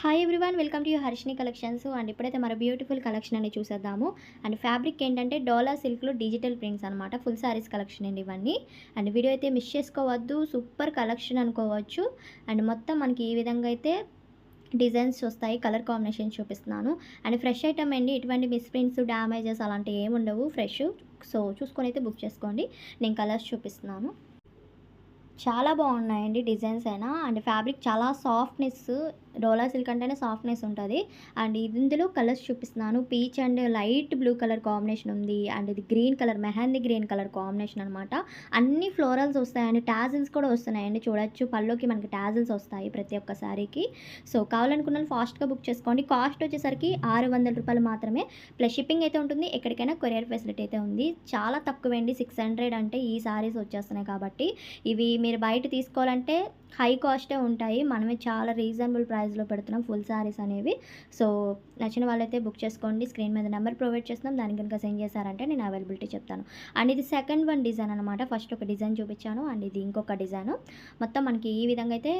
Hi everyone, welcome to Harshini collections. And ఇప్పుడైతే మన beautiful collection అని చూసేద్దాము. అండ్ ఫ్యాబ్రిక్ ఏంటంటే డోలా సిల్క్లో డిజిటల్ ప్రింట్స్ అనమాట. ఫుల్ సారీస్ కలెక్షన్ అండి ఇవన్నీ. అండ్ వీడియో అయితే మిస్ చేసుకోవద్దు, సూపర్ కలెక్షన్ అనుకోవచ్చు. అండ్ మొత్తం మనకి ఈ విధంగా అయితే డిజైన్స్ వస్తాయి, కలర్ కాంబినేషన్ చూపిస్తున్నాను. అండ్ ఫ్రెష్ ఐటమ్ అండి, ఎటువంటి మిస్ ప్రింట్స్ డ్యామేజెస్ అలాంటివి ఏమి ఉండవు, ఫ్రెష్. సో చూసుకొని అయితే బుక్ చేసుకోండి. నేను కలర్స్ చూపిస్తున్నాను. చాలా బాగున్నాయండి డిజైన్స్ అయినా. అండ్ ఫ్యాబ్రిక్ చాలా సాఫ్ట్నెస్, డోలా సిల్క్ అంటేనే సాఫ్ట్నెస్ ఉంటుంది. అండ్ ఇందులో కలర్స్ చూపిస్తున్నాను. Peach and light blue colour combination ఉంది. అండ్ ఇది green colour, mehndi green colour combination అనమాట. అన్ని ఫ్లోరల్స్ వస్తాయండి, టాజిల్స్ కూడా వస్తున్నాయండి. చూడొచ్చు, పళ్ళుకి మనకి టాజిల్స్ వస్తాయి ప్రతి ఒక్క శారీకి. సో కావాలనుకున్న ఫాస్ట్గా బుక్ చేసుకోండి. కాస్ట్ వచ్చేసరికి 600 రూపాయలు మాత్రమే, ప్లస్ షిప్పింగ్ అయితే ఉంటుంది. ఎక్కడికైనా కొరియర్ ఫెసిలిటీ అయితే ఉంది. చాలా తక్కువండి, 600 అంటే ఈ శారీస్ వచ్చేస్తున్నాయి కాబట్టి. ఇవి మీరు బయట తీసుకోవాలంటే హై కాస్టే ఉంటాయి. మనమే చాలా రీజనబుల్ ప్రైస్లో పెడుతున్నాం ఫుల్ శారీస్ అనేవి. సో నచ్చిన వాళ్ళైతే బుక్ చేసుకోండి. స్క్రీన్ మీద నెంబర్ ప్రొవైడ్ చేస్తున్నాం, దాని కనుక సెండ్ చేశారంటే నేను అవైలబిలిటీ చెప్తాను. అండ్ ఇది సెకండ్ వన్ డిజైన్ అనమాట. ఫస్ట్ ఒక డిజైన్ చూపించాను, అండ్ ఇది ఇంకొక డిజైన్. మొత్తం మనకి ఈ విధంగా అయితే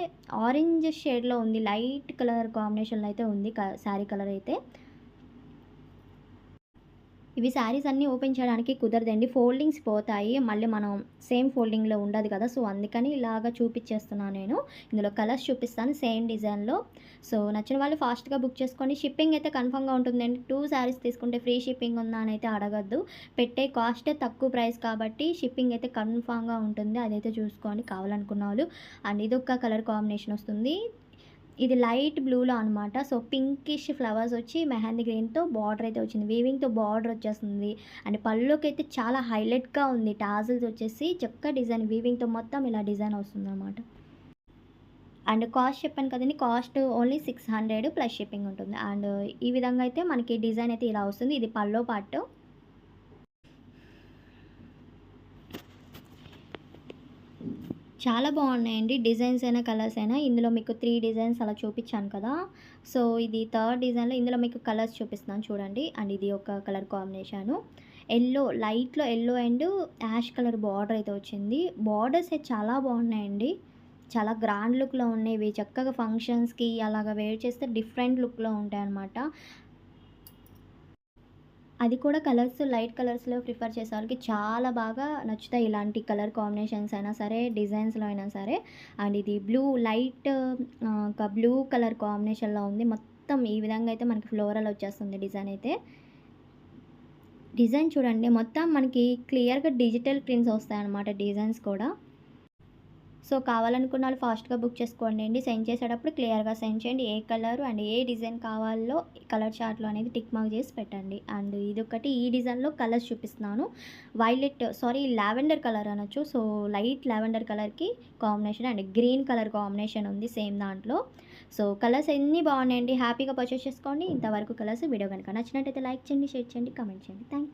ఆరెంజ్ షేడ్లో ఉంది, లైట్ కలర్ కాంబినేషన్లో అయితే ఉంది శారీ కలర్ అయితే. ఇవి శారీస్ అన్నీ ఓపెన్ చేయడానికి కుదరదండి, ఫోల్డింగ్స్ పోతాయి, మళ్ళీ మనం సేమ్ ఫోల్డింగ్లో ఉండదు కదా. సో అందుకని ఇలాగా చూపించేస్తున్నాను నేను. ఇందులో కలర్స్ చూపిస్తాను సేమ్ డిజైన్లో. సో నచ్చిన వాళ్ళు ఫాస్ట్గా బుక్ చేసుకోండి. షిప్పింగ్ అయితే కన్ఫర్మ్గా ఉంటుందండి. 2 శారీస్ తీసుకుంటే ఫ్రీ షిప్పింగ్ ఉందా అని అయితే అడగద్దు. పెట్టే కాస్టే తక్కువ ప్రైస్ కాబట్టి షిప్పింగ్ అయితే కన్ఫర్మ్గా ఉంటుంది, అదైతే చూసుకోండి కావాలనుకున్న వాళ్ళు. అండ్ ఇదొక కలర్ కాంబినేషన్ వస్తుంది. ఇది లైట్ బ్లూలో అనమాట. సో పింకిష్ ఫ్లవర్స్ వచ్చి మెహందీ గ్రీన్తో బార్డర్ అయితే వచ్చింది, వీవింగ్తో బార్డర్ వచ్చేస్తుంది. అండ్ పళ్ళుకి అయితే చాలా హైలైట్గా ఉంది, టాజిల్స్ వచ్చేసి చెక్క డిజైన్ వీవింగ్తో మొత్తం ఇలా డిజైన్ వస్తుంది అనమాట. అండ్ కాస్ట్ చెప్పాను కదండి, కాస్ట్ ఓన్లీ 600 ప్లస్ షిప్పింగ్ ఉంటుంది. అండ్ ఈ విధంగా అయితే మనకి డిజైన్ అయితే ఇలా వస్తుంది. ఇది పల్లో పార్ట్. చాలా బాగున్నాయండి డిజైన్స్ అయినా కలర్స్ అయినా. ఇందులో మీకు 3 డిజైన్స్ అలా చూపించాను కదా. సో ఇది థర్డ్ డిజైన్లో, ఇందులో మీకు కలర్స్ చూపిస్తున్నాను చూడండి. అండ్ ఇది ఒక కలర్ కాంబినేషను, ఎల్లో, లైట్లో yellow and ash colour border అయితే వచ్చింది. బార్డర్స్ అయితే చాలా బాగున్నాయండి, చాలా గ్రాండ్ లుక్లో ఉన్నాయి. ఇవి చక్కగా ఫంక్షన్స్కి అలాగ వేర్ చేస్తే డిఫరెంట్ లుక్లో ఉంటాయి అన్నమాట. అది కూడా కలర్స్ లైట్ కలర్స్‌లో ప్రిఫర్ చేసే వాళ్ళకి చాలా బాగా నచ్చుతాయి. ఇలాంటి కలర్ కాంబినేషన్స్ అయినా సరే, డిజైన్స్‌లో అయినా సరే. అండ్ ఇది బ్లూ లైట్, ఒక బ్లూ కలర్ కాంబినేషన్‌లో ఉంది. మొత్తం ఈ విధంగా అయితే మనకి ఫ్లోరల్ వచ్చేస్తుంది డిజైన్ అయితే. డిజైన్ చూడండి, మొత్తం మనకి క్లియర్‌గా డిజిటల్ ప్రింట్స్ వస్తాయన్నమాట డిజైన్స్ కూడా. సో కావాలనుకున్న వాళ్ళు ఫాస్ట్గా బుక్ చేసుకోండి. సెండ్ చేసేటప్పుడు క్లియర్గా సెండ్ చేయండి. ఏ కలర్ అండ్ ఏ డిజైన్ కావాలో కలర్ చార్ట్లో అనేది టిక్ మార్క్ చేసి పెట్టండి. అండ్ ఇదొకటి, ఈ డిజైన్లో కలర్స్ చూపిస్తున్నాను. లావెండర్ కలర్ అనొచ్చు. సో లైట్ లావెండర్ కలర్కి combination and green colour combination ఉంది సేమ్ దాంట్లో. సో కలర్స్ అన్నీ బాగున్నాయండి, హ్యాపీగా పర్చేస్ చేసుకోండి. ఇంతవరకు కలర్స్ వీడియో కనుక నచ్చినట్టయితే లైక్ చేయండి, షేర్ చేయండి, కామెంట్ చేయండి. Thank you.